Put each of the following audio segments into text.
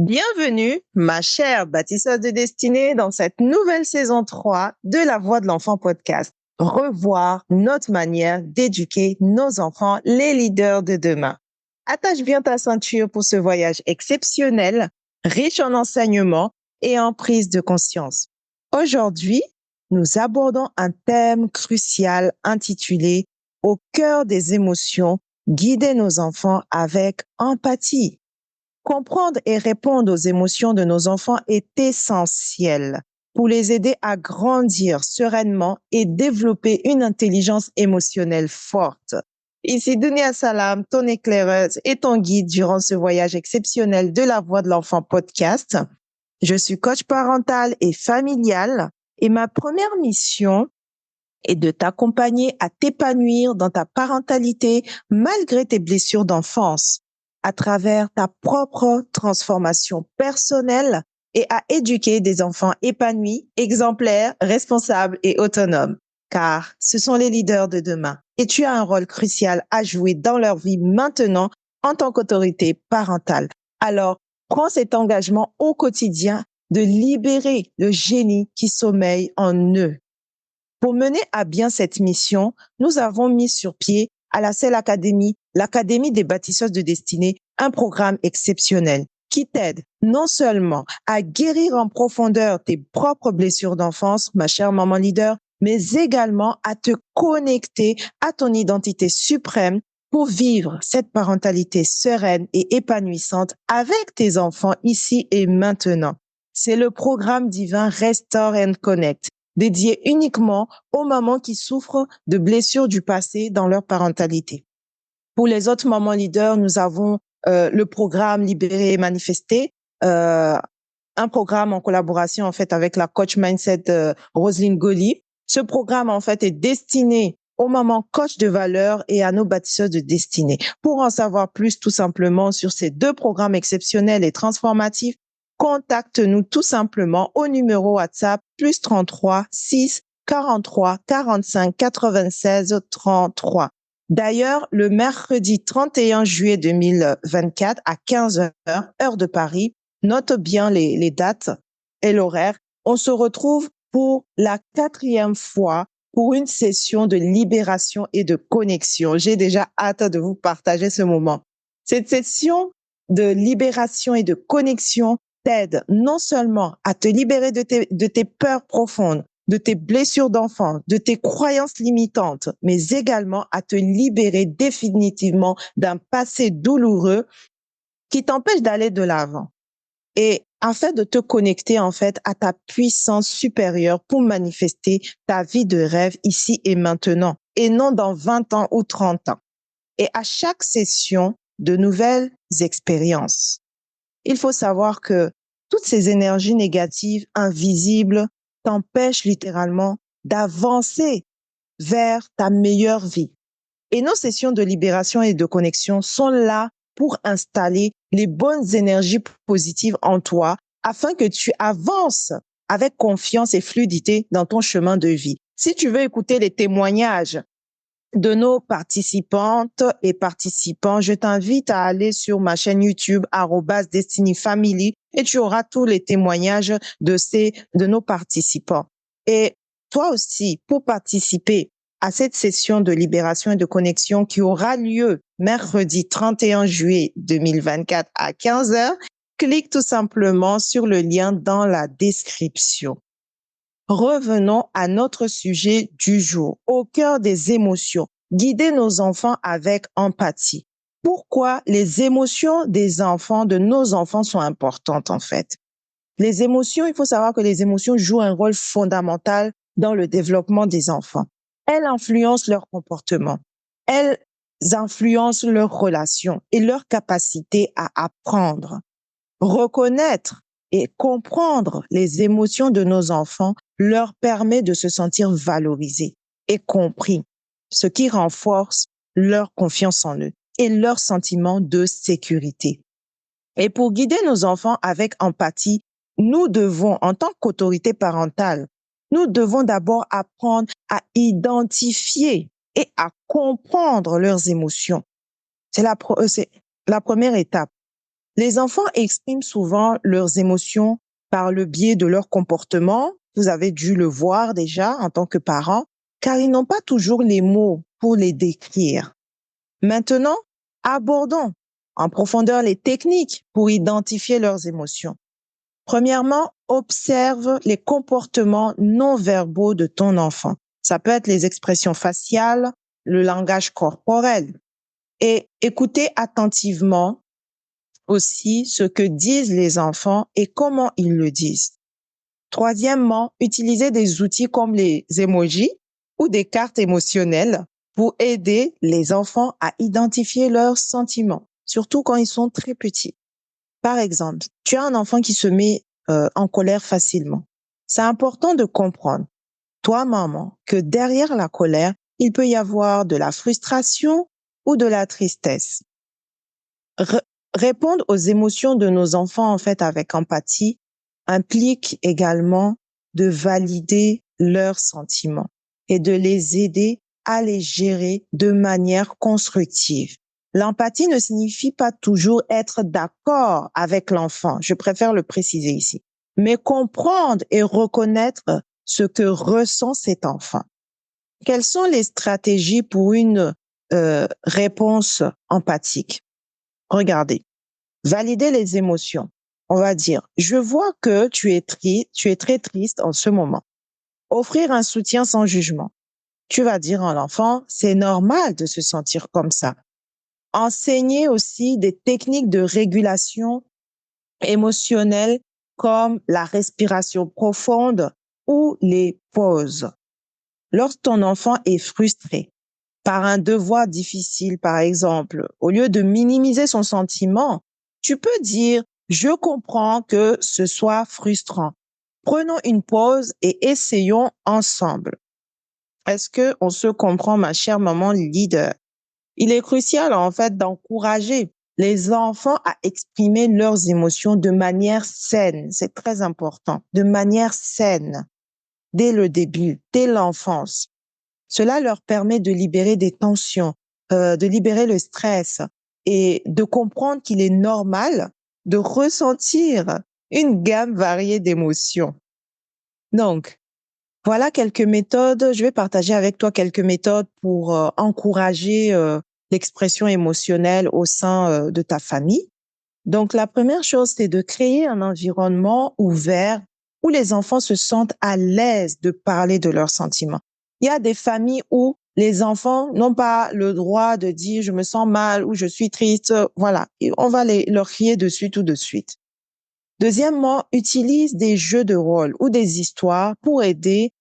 Bienvenue, ma chère bâtisseuse de destinée, dans cette nouvelle saison 3 de La Voix de l'Enfant podcast. Revoir notre manière d'éduquer nos enfants, les leaders de demain. Attache bien ta ceinture pour ce voyage exceptionnel, riche en enseignements et en prise de conscience. Aujourd'hui, nous abordons un thème crucial intitulé « Au cœur des émotions, guider nos enfants avec empathie ». Comprendre et répondre aux émotions de nos enfants est essentiel pour les aider à grandir sereinement et développer une intelligence émotionnelle forte. Ici Dunia Salam, ton éclaireuse et ton guide durant ce voyage exceptionnel de la Voix de l'Enfant podcast. Je suis coach parental et familial et ma première mission est de t'accompagner à t'épanouir dans ta parentalité malgré tes blessures d'enfance, à travers ta propre transformation personnelle et à éduquer des enfants épanouis, exemplaires, responsables et autonomes. Car ce sont les leaders de demain et tu as un rôle crucial à jouer dans leur vie maintenant en tant qu'autorité parentale. Alors, prends cet engagement au quotidien de libérer le génie qui sommeille en eux. Pour mener à bien cette mission, nous avons mis sur pied à la CEL Academy, l'Académie des bâtisseuses de destinée, un programme exceptionnel qui t'aide non seulement à guérir en profondeur tes propres blessures d'enfance, ma chère maman leader, mais également à te connecter à ton identité suprême pour vivre cette parentalité sereine et épanouissante avec tes enfants ici et maintenant. C'est le programme divin Restore and Connect, dédié uniquement aux mamans qui souffrent de blessures du passé dans leur parentalité. Pour les autres mamans leaders, nous avons le programme Libérer et Manifester, un programme en collaboration en fait avec la coach mindset Roselyne Goli. Ce programme en fait est destiné aux mamans coach de valeur et à nos bâtisseurs de destinée. Pour en savoir plus tout simplement sur ces deux programmes exceptionnels et transformatifs, contacte-nous tout simplement au numéro WhatsApp +33 6 43 45 96 33. D'ailleurs, le mercredi 31 juillet 2024 à 15 heures, heure de Paris, note bien les dates et l'horaire, on se retrouve pour la 4e fois pour une session de libération et de connexion. J'ai déjà hâte de vous partager ce moment. Cette session de libération et de connexion t'aide non seulement à te libérer de tes peurs profondes, de tes blessures d'enfant, de tes croyances limitantes, mais également à te libérer définitivement d'un passé douloureux qui t'empêche d'aller de l'avant. Et afin de te connecter en fait à ta puissance supérieure pour manifester ta vie de rêve ici et maintenant, et non dans 20 ans ou 30 ans. Et à chaque session, de nouvelles expériences. Il faut savoir que toutes ces énergies négatives, invisibles, t'empêchent littéralement d'avancer vers ta meilleure vie. Et nos sessions de libération et de connexion sont là pour installer les bonnes énergies positives en toi afin que tu avances avec confiance et fluidité dans ton chemin de vie. Si tu veux écouter les témoignages de nos participantes et participants, je t'invite à aller sur ma chaîne YouTube @destinyfamily et tu auras tous les témoignages de nos participants. Et toi aussi, pour participer à cette session de libération et de connexion qui aura lieu mercredi 31 juillet 2024 à 15 heures, clique tout simplement sur le lien dans la description. Revenons à notre sujet du jour, au cœur des émotions, guider nos enfants avec empathie. Pourquoi les émotions des enfants, de nos enfants, sont importantes en fait? Les émotions, il faut savoir que les émotions jouent un rôle fondamental dans le développement des enfants. Elles influencent leur comportement, elles influencent leurs relations et leur capacité à apprendre. Reconnaître et comprendre les émotions de nos enfants leur permet de se sentir valorisés et compris, ce qui renforce leur confiance en eux et leur sentiment de sécurité. Et pour guider nos enfants avec empathie, nous devons, en tant qu'autorité parentale, nous devons d'abord apprendre à identifier et à comprendre leurs émotions. C'est la première étape. Les enfants expriment souvent leurs émotions par le biais de leur comportement. Vous avez dû le voir déjà en tant que parent, car ils n'ont pas toujours les mots pour les décrire. Maintenant, abordons en profondeur les techniques pour identifier leurs émotions. Premièrement, observe les comportements non verbaux de ton enfant. Ça peut être les expressions faciales, le langage corporel. Et écoutez attentivement aussi ce que disent les enfants et comment ils le disent. Troisièmement, utilisez des outils comme les emojis ou des cartes émotionnelles pour aider les enfants à identifier leurs sentiments, surtout quand ils sont très petits. Par exemple, tu as un enfant qui se met en colère facilement. C'est important de comprendre, toi, maman, que derrière la colère, il peut y avoir de la frustration ou de la tristesse. Répondre aux émotions de nos enfants, en fait, avec empathie, implique également de valider leurs sentiments et de les aider à les gérer de manière constructive. L'empathie ne signifie pas toujours être d'accord avec l'enfant, je préfère le préciser ici, mais comprendre et reconnaître ce que ressent cet enfant. Quelles sont les stratégies pour une réponse empathique? Regardez, valider les émotions. On va dire, je vois que tu es très triste en ce moment. Offrir un soutien sans jugement. Tu vas dire à l'enfant, c'est normal de se sentir comme ça. Enseigner aussi des techniques de régulation émotionnelle comme la respiration profonde ou les pauses. Lorsque ton enfant est frustré par un devoir difficile, par exemple, au lieu de minimiser son sentiment, tu peux dire, je comprends que ce soit frustrant. Prenons une pause et essayons ensemble. Est-ce que on se comprend, ma chère maman leader? Il est crucial, en fait, d'encourager les enfants à exprimer leurs émotions de manière saine. C'est très important. De manière saine. Dès le début, dès l'enfance. Cela leur permet de libérer des tensions, de libérer le stress et de comprendre qu'il est normal de ressentir une gamme variée d'émotions. Donc, voilà quelques méthodes. Je vais partager avec toi quelques méthodes pour encourager l'expression émotionnelle au sein de ta famille. Donc, la première chose, c'est de créer un environnement ouvert où les enfants se sentent à l'aise de parler de leurs sentiments. Il y a des familles où les enfants n'ont pas le droit de dire je me sens mal ou je suis triste. Voilà, et on va leur crier dessus tout de suite. Deuxièmement, utilise des jeux de rôle ou des histoires pour aider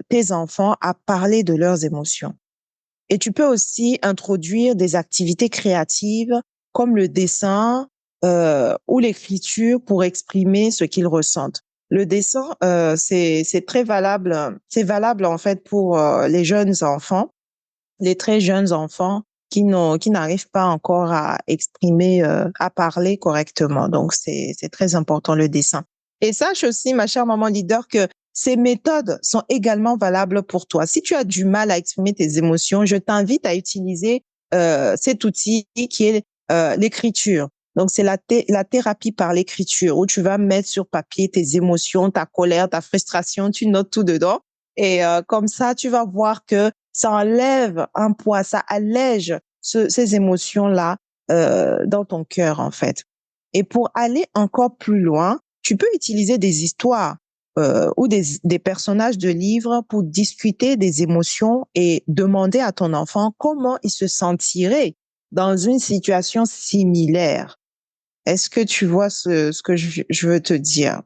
tes enfants à parler de leurs émotions. Et tu peux aussi introduire des activités créatives comme le dessin ou l'écriture pour exprimer ce qu'ils ressentent. Le dessin, c'est très valable. C'est valable en fait pour les jeunes enfants, les très jeunes enfants qui n'arrivent pas encore à exprimer, à parler correctement. Donc c'est très important le dessin. Et sache aussi, ma chère maman leader, que ces méthodes sont également valables pour toi. Si tu as du mal à exprimer tes émotions, je t'invite à utiliser cet outil qui est l'écriture. Donc, c'est la thérapie par l'écriture où tu vas mettre sur papier tes émotions, ta colère, ta frustration, tu notes tout dedans. Et comme ça, tu vas voir que ça enlève un poids, ça allège ces émotions-là dans ton cœur, en fait. Et pour aller encore plus loin, tu peux utiliser des histoires ou des personnages de livres pour discuter des émotions et demander à ton enfant comment il se sentirait dans une situation similaire. Est-ce que tu vois ce que je veux te dire?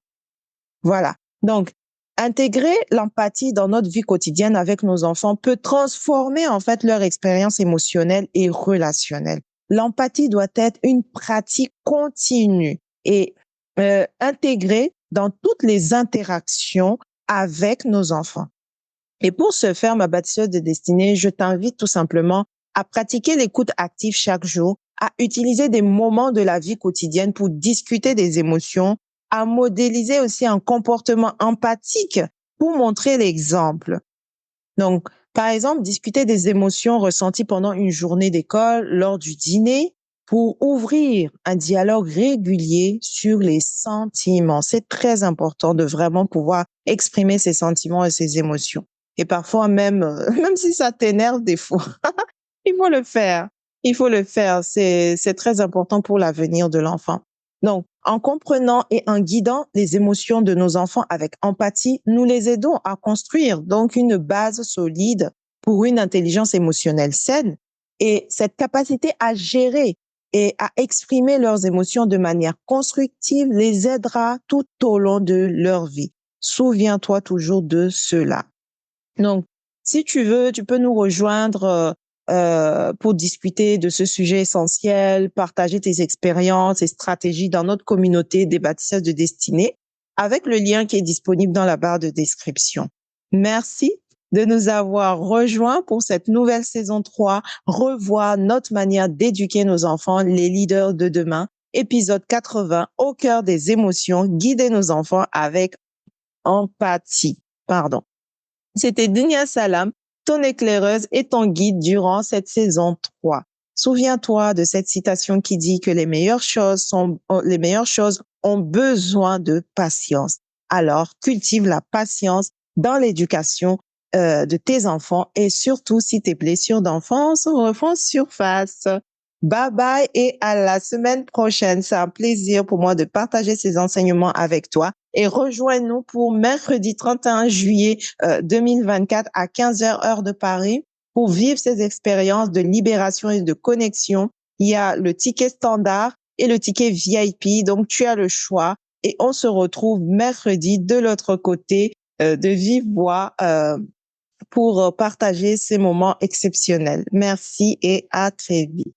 Voilà. Donc, intégrer l'empathie dans notre vie quotidienne avec nos enfants peut transformer en fait leur expérience émotionnelle et relationnelle. L'empathie doit être une pratique continue et intégrée dans toutes les interactions avec nos enfants. Et pour ce faire, ma bâtisseuse de destinée, je t'invite tout simplement à pratiquer l'écoute active chaque jour, à utiliser des moments de la vie quotidienne pour discuter des émotions, à modéliser aussi un comportement empathique pour montrer l'exemple. Donc, par exemple, discuter des émotions ressenties pendant une journée d'école, lors du dîner, pour ouvrir un dialogue régulier sur les sentiments. C'est très important de vraiment pouvoir exprimer ses sentiments et ses émotions. Et parfois même, même si ça t'énerve des fois, il faut le faire. Il faut le faire. C'est très important pour l'avenir de l'enfant. Donc, en comprenant et en guidant les émotions de nos enfants avec empathie, nous les aidons à construire donc une base solide pour une intelligence émotionnelle saine. Et cette capacité à gérer et à exprimer leurs émotions de manière constructive les aidera tout au long de leur vie. Souviens-toi toujours de cela. Donc, si tu veux, tu peux nous rejoindre pour discuter de ce sujet essentiel, partager tes expériences et stratégies dans notre communauté des bâtisseurs de destinée avec le lien qui est disponible dans la barre de description. Merci de nous avoir rejoints pour cette nouvelle saison 3. Revois notre manière d'éduquer nos enfants, les leaders de demain. Épisode 80, au cœur des émotions, guider nos enfants avec empathie. Pardon. C'était Dunia Salam, ton éclaireuse et ton guide durant cette saison 3. Souviens-toi de cette citation qui dit que les meilleures choses ont besoin de patience. Alors, cultive la patience dans l'éducation de tes enfants et surtout si tes blessures d'enfance refont surface. Bye bye et à la semaine prochaine. C'est un plaisir pour moi de partager ces enseignements avec toi et rejoins-nous pour mercredi 31 juillet 2024 à 15h heure de Paris pour vivre ces expériences de libération et de connexion. Il y a le ticket standard et le ticket VIP, donc tu as le choix et on se retrouve mercredi de l'autre côté de vive voix pour partager ces moments exceptionnels. Merci et à très vite.